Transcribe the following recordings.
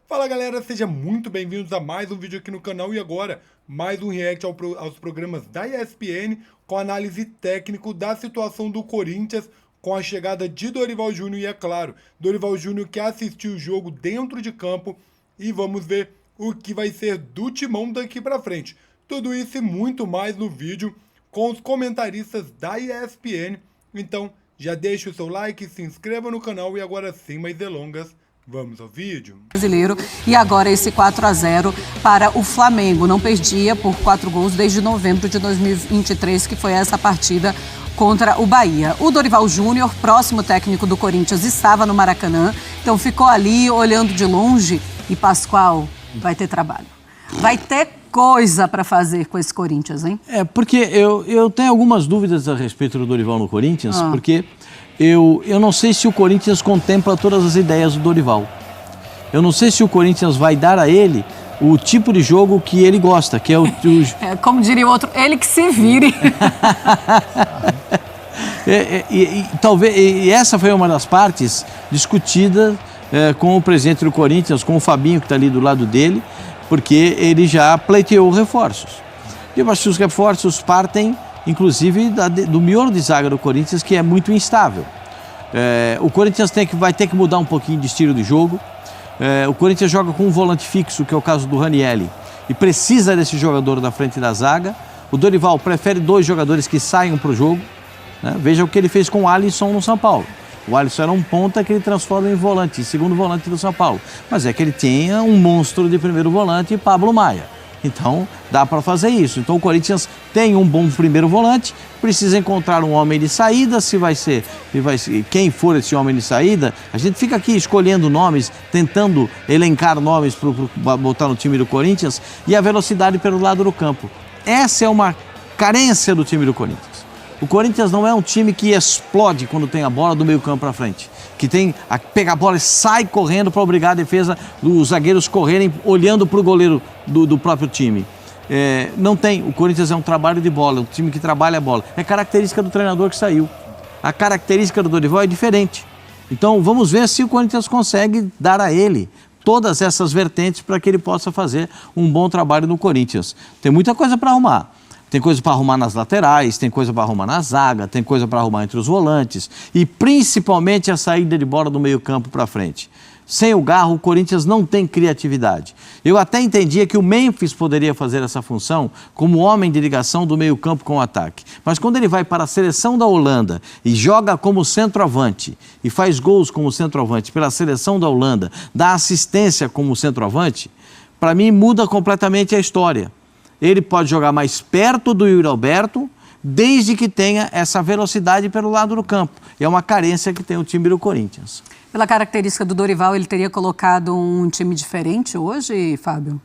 Fala galera, sejam muito bem-vindos a mais um vídeo aqui no canal e agora mais um react aos programas da ESPN com análise técnica da situação do Corinthians com a chegada de Dorival Júnior e é claro, Dorival Júnior que assistiu o jogo dentro de campo e vamos ver o que vai ser do timão daqui pra frente. Tudo isso e muito mais no vídeo com os comentaristas da ESPN, então já deixa o seu like, se inscreva no canal e agora sem mais delongas. Vamos ao vídeo. Brasileiro e agora esse 4-0 para o Flamengo. Não perdia por 4 gols desde novembro de 2023, que foi essa partida contra o Bahia. O Dorival Júnior, próximo técnico do Corinthians, estava no Maracanã, então ficou ali olhando de longe e Pascoal vai ter trabalho. Vai ter coisa para fazer com esse Corinthians, hein? Porque eu tenho algumas dúvidas a respeito do Dorival no Corinthians, porque eu não sei se o Corinthians contempla todas as ideias do Dorival. Eu não sei se o Corinthians vai dar a ele o tipo de jogo que ele gosta, que é como diria o outro, ele que se vire. Talvez essa foi uma das partes discutidas com o presidente do Corinthians, com o Fabinho, que está ali do lado dele, porque ele já pleiteou reforços. E eu acho que os reforços partem, inclusive, do miolo de zaga do Corinthians, que é muito instável. O Corinthians vai ter que mudar um pouquinho de estilo de jogo. O Corinthians joga com um volante fixo, que é o caso do Ranieri, e precisa desse jogador da frente da zaga. O Dorival prefere 2 jogadores que saiam para o jogo. Veja o que ele fez com o Alisson no São Paulo. O Alisson era um ponta que ele transforma em volante, segundo volante do São Paulo. Mas é que ele tinha um monstro de primeiro volante, Pablo Maia. Então, dá para fazer isso. Então, o Corinthians tem um bom primeiro volante, precisa encontrar um homem de saída, se vai ser quem for esse homem de saída. A gente fica aqui escolhendo nomes, tentando elencar nomes para botar no time do Corinthians e a velocidade pelo lado do campo. Essa é uma carência do time do Corinthians. O Corinthians não é um time que explode quando tem a bola do meio campo para frente, que pega a bola e sai correndo para obrigar a defesa dos zagueiros correrem olhando para o goleiro do próprio time. Não tem. O Corinthians é um trabalho de bola, um time que trabalha a bola. É característica do treinador que saiu. A característica do Dorival é diferente. Então vamos ver se o Corinthians consegue dar a ele todas essas vertentes para que ele possa fazer um bom trabalho no Corinthians. Tem muita coisa para arrumar. Tem coisa para arrumar nas laterais, tem coisa para arrumar na zaga, tem coisa para arrumar entre os volantes e principalmente a saída de bola do meio campo para frente. Sem o Garro, o Corinthians não tem criatividade. Eu até entendia que o Memphis poderia fazer essa função como homem de ligação do meio campo com o ataque. Mas quando ele vai para a seleção da Holanda e joga como centroavante e faz gols como centroavante pela seleção da Holanda, dá assistência como centroavante, para mim muda completamente a história. Ele pode jogar mais perto do Yuri Alberto, desde que tenha essa velocidade pelo lado do campo. E é uma carência que tem o time do Corinthians. Pela característica do Dorival, ele teria colocado um time diferente hoje, Fábio?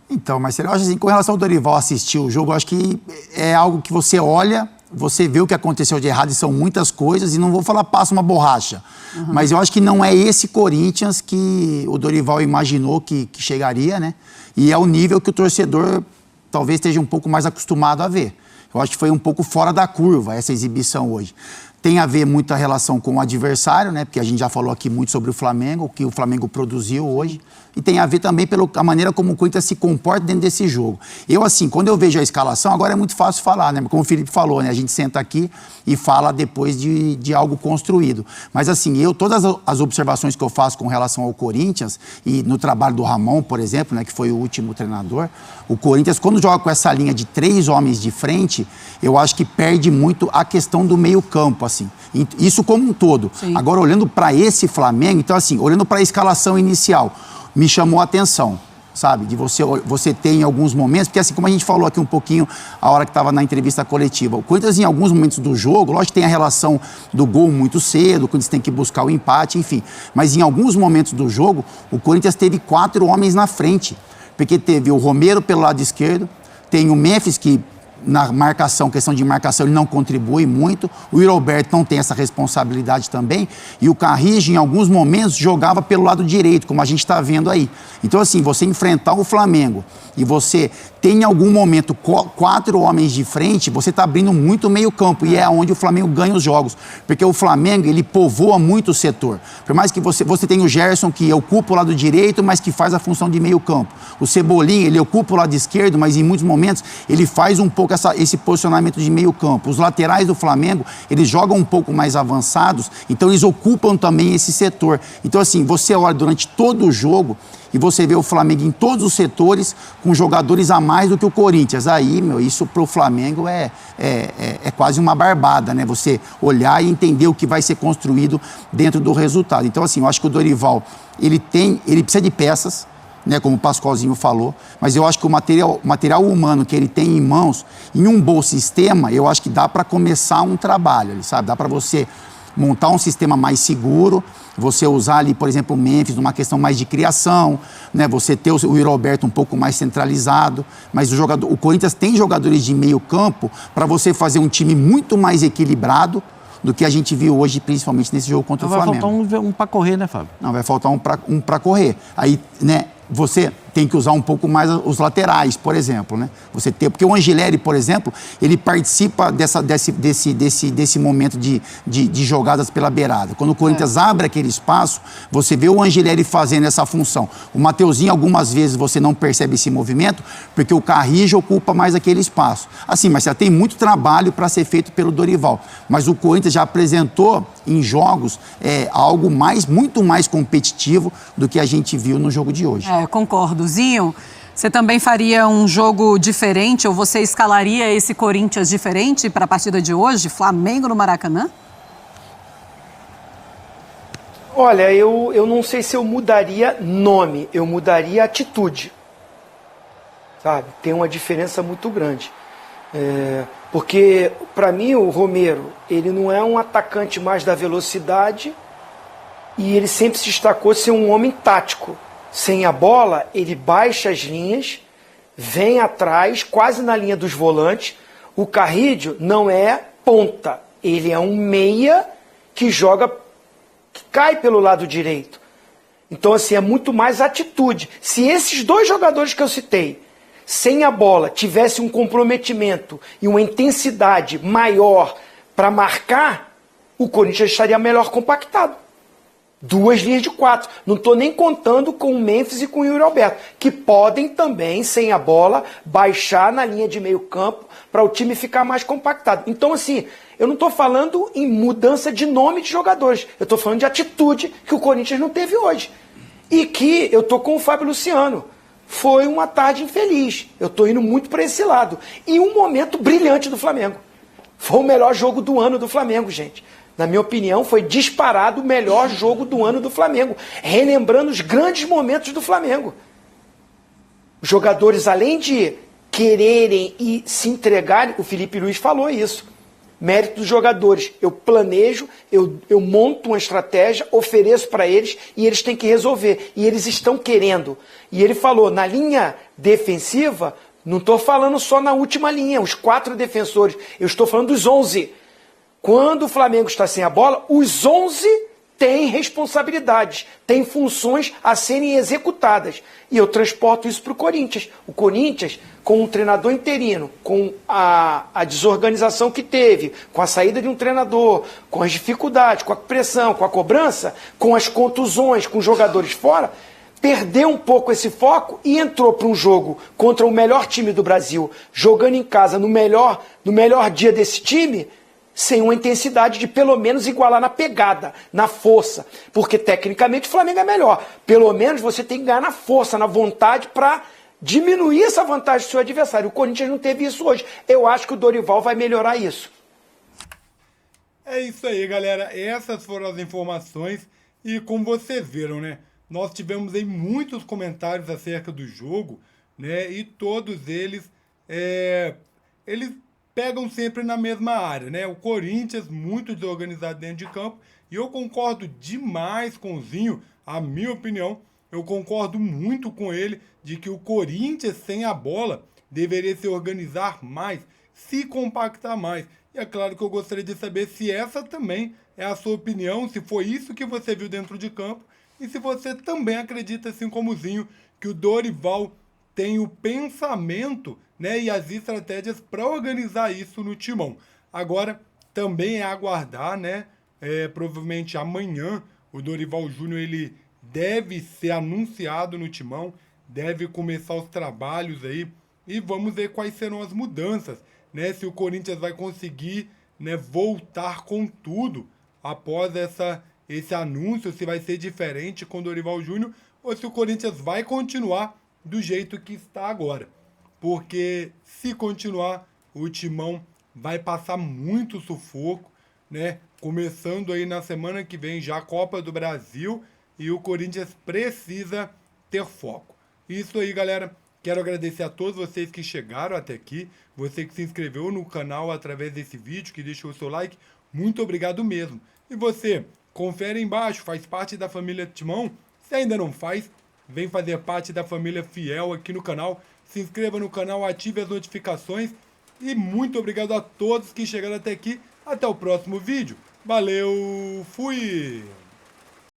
Então, Marcelo, eu acho assim, com relação ao Dorival assistir o jogo, eu acho que é algo que você olha, você vê o que aconteceu de errado e são muitas coisas, e não vou falar passa uma borracha. Mas eu acho que não é esse Corinthians que o Dorival imaginou que chegaria, né? E é o nível que o torcedor talvez esteja um pouco mais acostumado a ver. Eu acho que foi um pouco fora da curva essa exibição hoje. Tem a ver muita relação com o adversário, né? Porque a gente já falou aqui muito sobre o Flamengo, o que o Flamengo produziu hoje. E tem a ver também pela maneira como o Corinthians se comporta dentro desse jogo. Eu, assim, quando eu vejo a escalação, agora é muito fácil falar, né? Como o Felipe falou, né? A gente senta aqui e fala depois de algo construído. Mas, assim, todas as observações que eu faço com relação ao Corinthians, e no trabalho do Ramon, por exemplo, né? Que foi o último treinador, o Corinthians, quando joga com essa linha de 3 homens de frente, eu acho que perde muito a questão do meio-campo, assim. Isso como um todo. Sim. Agora, olhando para esse Flamengo, então, assim, olhando para a escalação inicial, me chamou a atenção, sabe? De você ter em alguns momentos, porque assim, como a gente falou aqui um pouquinho a hora que estava na entrevista coletiva, o Corinthians em alguns momentos do jogo, lógico que tem a relação do gol muito cedo, o Corinthians tem que buscar o empate, enfim. Mas em alguns momentos do jogo, o Corinthians teve 4 homens na frente, porque teve o Romero pelo lado esquerdo, tem o Memphis que na marcação, questão de marcação, ele não contribui muito. O Yuri Alberto não tem essa responsabilidade também. E o Carrillo, em alguns momentos, jogava pelo lado direito, como a gente está vendo aí. Então, assim, você enfrentar o Flamengo e você tem em algum momento 4 homens de frente, você está abrindo muito meio campo. E é onde o Flamengo ganha os jogos. Porque o Flamengo, ele povoa muito o setor. Por mais que você tenha o Gerson, que ocupa o lado direito, mas que faz a função de meio campo. O Cebolinha, ele ocupa o lado esquerdo, mas em muitos momentos ele faz um pouco esse posicionamento de meio campo. Os laterais do Flamengo, eles jogam um pouco mais avançados, então eles ocupam também esse setor. Então, assim, você olha durante todo o jogo e você vê o Flamengo em todos os setores com jogadores a mais do que o Corinthians. Aí, isso pro Flamengo é quase uma barbada, né? Você olhar e entender o que vai ser construído dentro do resultado. Então, assim, eu acho que o Dorival, ele precisa de peças, né, como o Pascoalzinho falou, mas eu acho que o material humano que ele tem em mãos, em um bom sistema, eu acho que dá para começar um trabalho, sabe? Dá para você montar um sistema mais seguro, você usar ali, por exemplo, o Memphis numa questão mais de criação, né? Você ter o Yuri Alberto um pouco mais centralizado, mas o Corinthians tem jogadores de meio campo para você fazer um time muito mais equilibrado do que a gente viu hoje, principalmente nesse jogo contra o Flamengo. Vai faltar um para correr, né, Fábio? Não, vai faltar um para correr. Aí, né, você tem que usar um pouco mais os laterais, por exemplo, né? Porque o Angileri, por exemplo, ele participa desse momento de jogadas pela beirada. Quando o Corinthians abre aquele espaço, você vê o Angileri fazendo essa função. O Mateuzinho, algumas vezes, você não percebe esse movimento, porque o Carrillo ocupa mais aquele espaço. Assim, mas já tem muito trabalho para ser feito pelo Dorival. Mas o Corinthians já apresentou em jogos algo muito mais competitivo do que a gente viu no jogo de hoje. Concordo. Zinho, você também faria um jogo diferente ou você escalaria esse Corinthians diferente para a partida de hoje? Flamengo no Maracanã? Olha, eu não sei se eu mudaria nome, eu mudaria atitude. Sabe? Tem uma diferença muito grande. Porque, para mim, o Romero, ele não é um atacante mais da velocidade e ele sempre se destacou ser um homem tático. Sem a bola, ele baixa as linhas, vem atrás, quase na linha dos volantes. O Carrillo não é ponta, ele é um meia que joga, que cai pelo lado direito. Então, assim, é muito mais atitude. Se esses 2 jogadores que eu citei, sem a bola, tivessem um comprometimento e uma intensidade maior para marcar, o Corinthians estaria melhor compactado. 2 linhas de 4. Não estou nem contando com o Memphis e com o Yuri Alberto, que podem também, sem a bola, baixar na linha de meio campo para o time ficar mais compactado. Então, assim, eu não estou falando em mudança de nome de jogadores. Eu estou falando de atitude que o Corinthians não teve hoje. E que eu estou com o Fábio Luciano. Foi uma tarde infeliz. Eu estou indo muito para esse lado. E um momento brilhante do Flamengo. Foi o melhor jogo do ano do Flamengo, gente. Na minha opinião, foi disparado o melhor jogo do ano do Flamengo, relembrando os grandes momentos do Flamengo. Os jogadores, além de quererem e se entregarem, o Felipe Luiz falou isso, mérito dos jogadores. Eu planejo, eu monto uma estratégia, ofereço para eles e eles têm que resolver. E eles estão querendo. E ele falou, na linha defensiva, não estou falando só na última linha, os 4 defensores, eu estou falando dos 11. Quando o Flamengo está sem a bola, os 11 têm responsabilidades, têm funções a serem executadas. E eu transporto isso para o Corinthians. O Corinthians, com um treinador interino, com a desorganização que teve, com a saída de um treinador, com as dificuldades, com a pressão, com a cobrança, com as contusões, com os jogadores fora, perdeu um pouco esse foco e entrou para um jogo contra o melhor time do Brasil, jogando em casa no melhor dia desse time, sem uma intensidade de pelo menos igualar na pegada, na força. Porque tecnicamente o Flamengo é melhor. Pelo menos você tem que ganhar na força, na vontade para diminuir essa vantagem do seu adversário. O Corinthians não teve isso hoje. Eu acho que o Dorival vai melhorar isso. É isso aí, galera. Essas foram as informações. E como vocês viram, né? Nós tivemos aí muitos comentários acerca do jogo, né? E todos eles pegam sempre na mesma área, né? O Corinthians muito desorganizado dentro de campo, e eu concordo demais com o Zinho, a minha opinião, eu concordo muito com ele de que o Corinthians sem a bola deveria se organizar mais, se compactar mais. E é claro que eu gostaria de saber se essa também é a sua opinião, se foi isso que você viu dentro de campo e se você também acredita, assim como o Zinho, que o Dorival tem o pensamento, né, e as estratégias para organizar isso no timão. Agora, também é aguardar, né, provavelmente amanhã o Dorival Júnior ele deve ser anunciado no timão, deve começar os trabalhos aí e vamos ver quais serão as mudanças, né, se o Corinthians vai conseguir, né, voltar com tudo após esse anúncio, se vai ser diferente com o Dorival Júnior ou se o Corinthians vai continuar do jeito que está agora. Porque se continuar, o Timão vai passar muito sufoco, né? Começando aí na semana que vem já a Copa do Brasil e o Corinthians precisa ter foco. Isso aí, galera. Quero agradecer a todos vocês que chegaram até aqui, você que se inscreveu no canal através desse vídeo, que deixou o seu like, muito obrigado mesmo. E você, confere aí embaixo, faz parte da família Timão? Se ainda não faz, vem fazer parte da família fiel aqui no canal, se inscreva no canal, ative as notificações e muito obrigado a todos que chegaram até aqui. Até o próximo vídeo. Valeu, fui!